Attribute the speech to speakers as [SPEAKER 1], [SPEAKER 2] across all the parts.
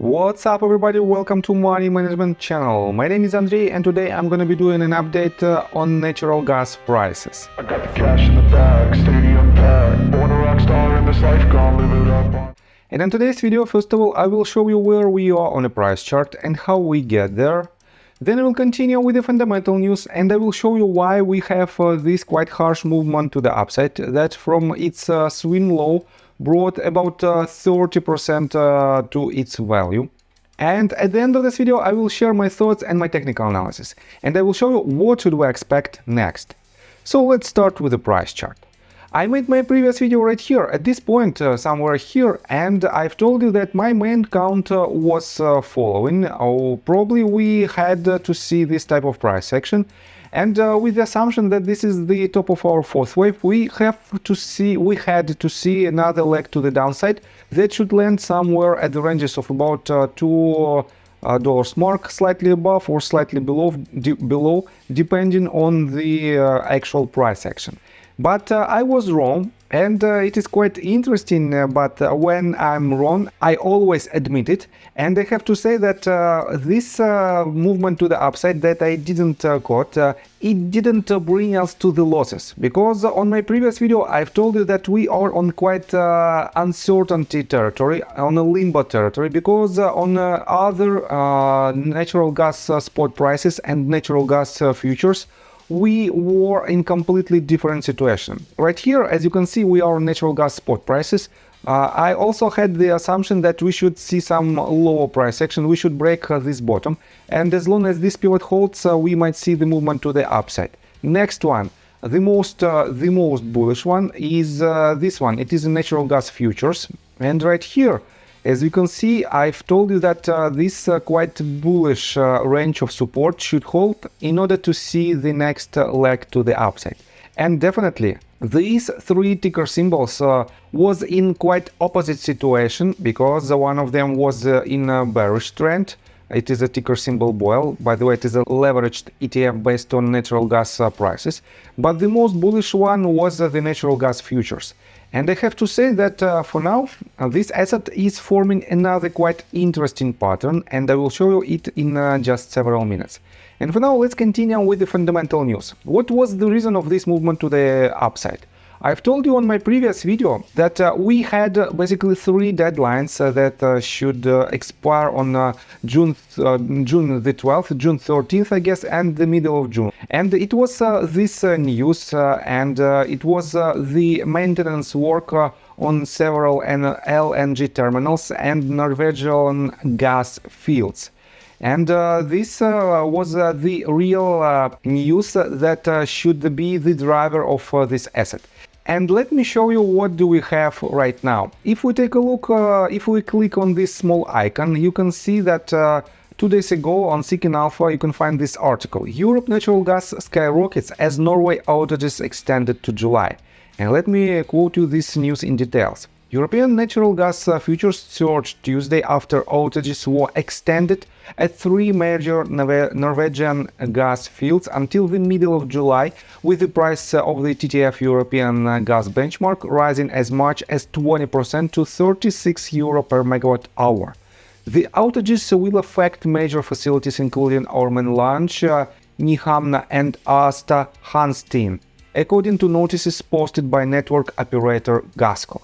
[SPEAKER 1] What's up everybody, welcome to Money Management channel. My name is Andrei and today I'm gonna be doing an update on natural gas prices.
[SPEAKER 2] I got the cash in the bag, stadium packed, born a rock star in this life, gonna live it up.
[SPEAKER 1] And in today's video, first of all, I will show you where we are on a price chart and how we get there. Then I will continue with the fundamental news and I will show you why we have this quite harsh movement to the upside that from its swing low brought about 30% to its value. And at the end of this video, I will share my thoughts and my technical analysis. And I will show you what should we expect next. So let's start with the price chart. I made my previous video right here, at this point, somewhere here, and I've told you that my main count was following. Probably we had to see this type of price action, and with the assumption that this is the top of our fourth wave, we had to see another leg to the downside that should land somewhere at the ranges of about $2 mark, slightly above or slightly below, depending on the actual price action. But I was wrong, and it is quite interesting, but when I'm wrong, I always admit it, and I have to say that this movement to the upside that I didn't caught, it didn't bring us to the losses, because on my previous video I've told you that we are on quite uncertainty territory, on a limbo territory, because on other natural gas spot prices and natural gas futures, we were in completely different situation. Right here, as you can see, we are on natural gas spot prices. I also had the assumption that we should see some lower price action, we should break this bottom, and as long as this pivot holds, we might see the movement to the upside. Next one, the most bullish one is this one. It is a natural gas futures, and right here, as you can see, I've told you that this quite bullish range of support should hold in order to see the next leg to the upside. And definitely, these three ticker symbols was in quite opposite situation, because one of them was in a bearish trend. It is a ticker symbol BOIL. By the way, it is a leveraged ETF based on natural gas prices. But the most bullish one was the natural gas futures. And I have to say that for now, this asset is forming another quite interesting pattern, and I will show you it in just several minutes. And for now, let's continue with the fundamental news. What was the reason of this movement to the upside? I've told you on my previous video that we had basically three deadlines that should expire on June the 12th, June 13th, I guess, and the middle of June. And it was this news, and it was the maintenance work on several LNG terminals and Norwegian gas fields. And this was the real news that should be the driver of this asset. And let me show you what do we have right now. If we take a look, if we click on this small icon, you can see that 2 days ago on Seeking Alpha you can find this article. Europe natural gas skyrockets as Norway outages extended to July. And let me quote you this news in details. European natural gas futures surged Tuesday after outages were extended at three major Norwegian gas fields until the middle of July, with the price of the TTF European gas benchmark rising as much as 20% to €36 per megawatt hour. The outages will affect major facilities including Ormen Lange, Nyhamna and Aasta Hansteen, according to notices posted by network operator Gasco.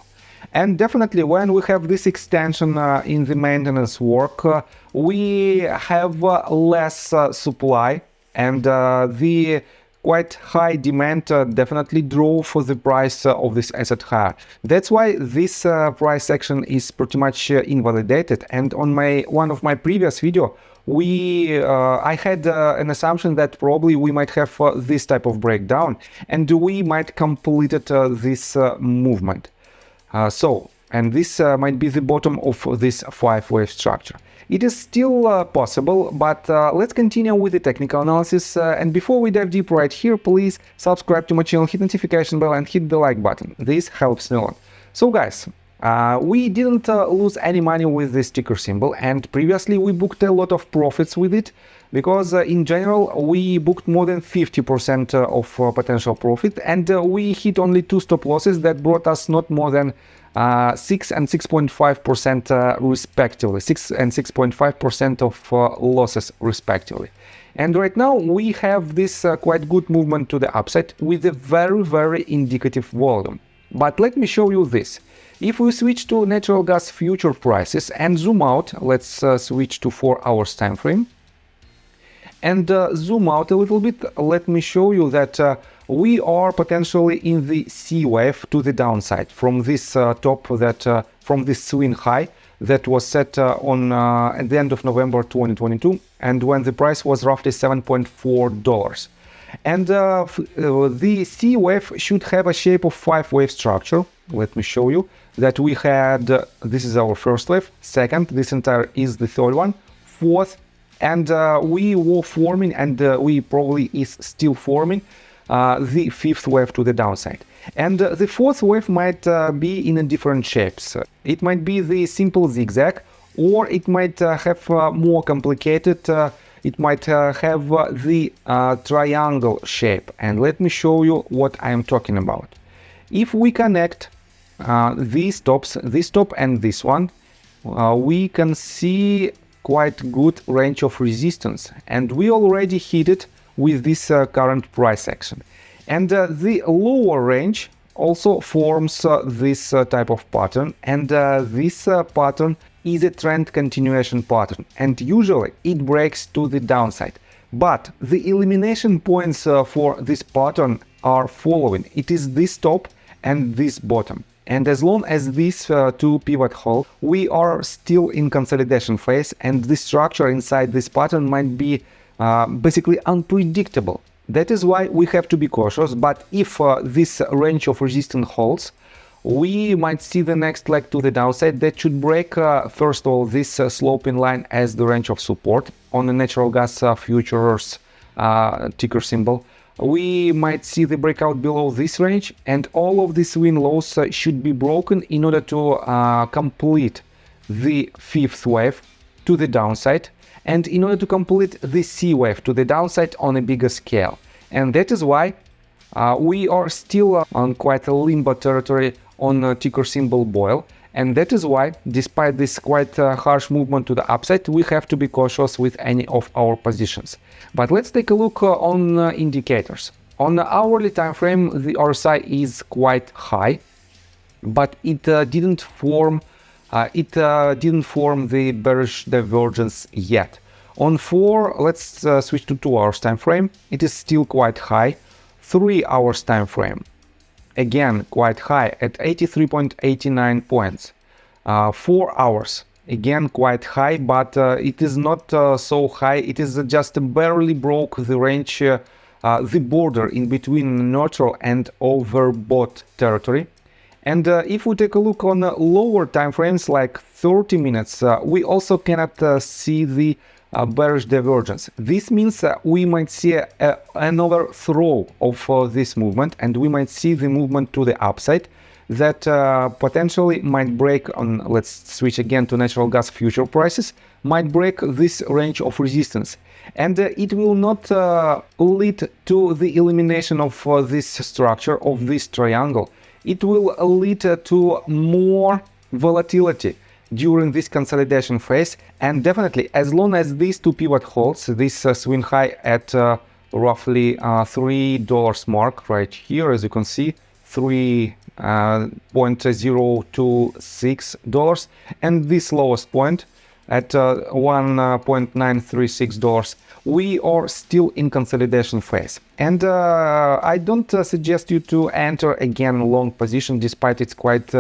[SPEAKER 1] And definitely when we have this extension in the maintenance work, we have less supply, and the quite high demand definitely drove for the price of this asset higher. That's why this price action is pretty much invalidated. And on one of my previous video, I had an assumption that probably we might have this type of breakdown, and we might complete this movement. And this might be the bottom of this five-wave structure. It is still possible, but let's continue with the technical analysis. And before we dive deep right here, please subscribe to my channel, hit notification bell and hit the like button. This helps me a lot. So guys, we didn't lose any money with this ticker symbol, and previously we booked a lot of profits with it, because in general we booked more than 50% of potential profit, and we hit only 2 stop losses that brought us not more than 6 and 6.5% respectively, 6 and 6.5% of losses respectively. And right now we have this quite good movement to the upside with a very indicative volume. But let me show you this. If we switch to natural gas future prices and zoom out, let's switch to 4 hours time frame and zoom out a little bit, let me show you that we are potentially in the C wave to the downside from this top that from this swing high that was set on at the end of November 2022, and when the price was roughly $7.4. And the C wave should have a shape of 5-wave structure. Let me show you that we had this is our first wave, second, this entire is the third one, fourth, and we were forming, and we probably is still forming the fifth wave to the downside. And the fourth wave might be in a different shapes. It might be the simple zigzag, or it might have more complicated, it might have the triangle shape. And let me show you what I am talking about. If we connect these tops, this top and this one, we can see quite good range of resistance, and we already hit it with this current price action. And the lower range also forms this type of pattern, and this pattern is a trend continuation pattern, and usually it breaks to the downside. But the elimination points for this pattern are following. It is this top and this bottom. And as long as these two pivot hold, we are still in consolidation phase, and the structure inside this pattern might be basically unpredictable. That is why we have to be cautious. But if this range of resistance holds, we might see the next leg to the downside that should break first of all this sloping line as the range of support on the natural gas futures ticker symbol. We might see the breakout below this range, and all of these win lows should be broken in order to complete the fifth wave to the downside, and in order to complete the C wave to the downside on a bigger scale. And that is why we are still on quite a limbo territory on ticker symbol BOIL, and that is why, despite this quite harsh movement to the upside, we have to be cautious with any of our positions. But let's take a look on indicators. On the hourly time frame, the RSI is quite high, but it didn't form the bearish divergence yet. On 4, let's switch to 2 hours time frame. It is still quite high. 3 hours time frame, again quite high at 83.89 points. 4 hours, again quite high, but it is not so high. It is just barely broke the range, the border in between neutral and overbought territory. And if we take a look on lower time frames like 30 minutes, we also cannot see the bearish divergence. This means we might see another throw of this movement, and we might see the movement to the upside that potentially might break on, let's switch again to natural gas future prices, might break this range of resistance. And it will not lead to the elimination of this structure, of this triangle. It will lead to more volatility during this consolidation phase, and definitely as long as these two pivot holds, this swing high at roughly $3 mark right here, as you can see, $3.026, and this lowest point at $1.936, we are still in consolidation phase. And I don't suggest you to enter again long position despite it's quite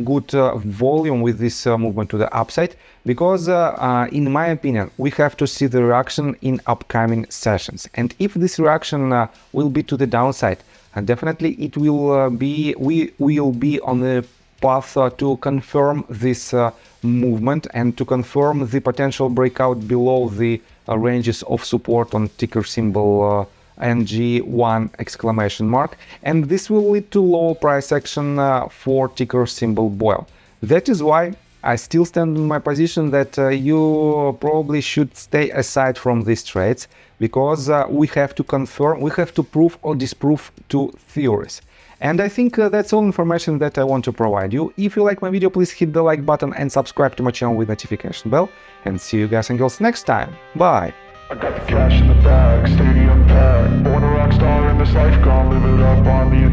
[SPEAKER 1] good volume with this movement to the upside, because in my opinion we have to see the reaction in upcoming sessions. And if this reaction will be to the downside, definitely it will be, we will be on the path to confirm this movement and to confirm the potential breakout below the ranges of support on ticker symbol NG1 exclamation mark, and this will lead to low price action for ticker symbol BOIL. That is why I still stand in my position that you probably should stay aside from these trades, because we have to confirm, we have to prove or disprove two theories. And I think that's all information that I want to provide you. If you like my video, please hit the like button and subscribe to my channel with notification bell. And see you guys and girls next time. Bye!
[SPEAKER 2] I got the cash in the bag, stadium packed. Born a rock star in this life, gonna live it up on the